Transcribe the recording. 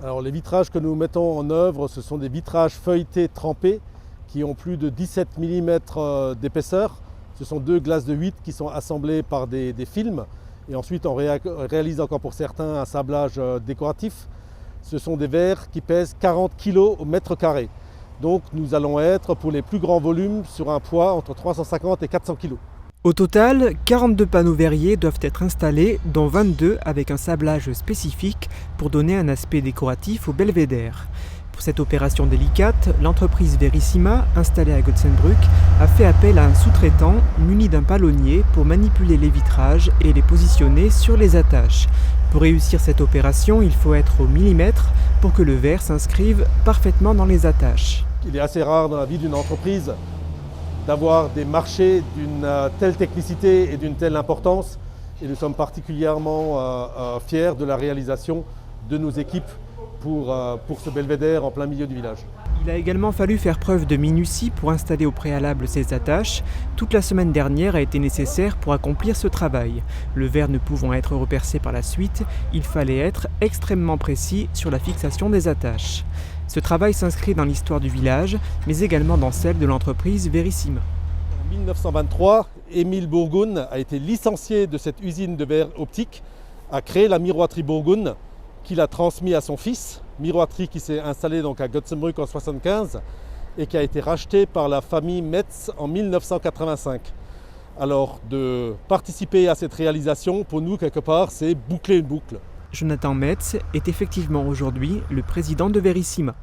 Alors les vitrages que nous mettons en œuvre, ce sont des vitrages feuilletés trempés qui ont plus de 17 mm d'épaisseur. Ce sont deux glaces de 8 qui sont assemblées par des films. Et ensuite on réalise encore pour certains un sablage décoratif. Ce sont des verres qui pèsent 40 kg au mètre carré. Donc nous allons être pour les plus grands volumes sur un poids entre 350 et 400 kg. Au total, 42 panneaux verriers doivent être installés, dont 22 avec un sablage spécifique pour donner un aspect décoratif au belvédère. Pour cette opération délicate, l'entreprise Verissima, installée à Götzenbrück, a fait appel à un sous-traitant muni d'un palonnier pour manipuler les vitrages et les positionner sur les attaches. Pour réussir cette opération, il faut être au millimètre pour que le verre s'inscrive parfaitement dans les attaches. Il est assez rare dans la vie d'une entreprise d'avoir des marchés d'une telle technicité et d'une telle importance. Et nous sommes particulièrement fiers de la réalisation de nos équipes pour ce belvédère en plein milieu du village. Il a également fallu faire preuve de minutie pour installer au préalable ces attaches. Toute la semaine dernière a été nécessaire pour accomplir ce travail. Le verre ne pouvant être repercé par la suite, il fallait être extrêmement précis sur la fixation des attaches. Ce travail s'inscrit dans l'histoire du village, mais également dans celle de l'entreprise Verissima. En 1923, Émile Bourgoun a été licencié de cette usine de verre optique, a créé la miroiterie Bourgoun, qu'il a transmis à son fils, miroiterie qui s'est installée donc à Götzenbrück en 1975 et qui a été rachetée par la famille Metz en 1985. Alors de participer à cette réalisation, pour nous quelque part, c'est boucler une boucle. Jonathan Metz est effectivement aujourd'hui le président de Verissima.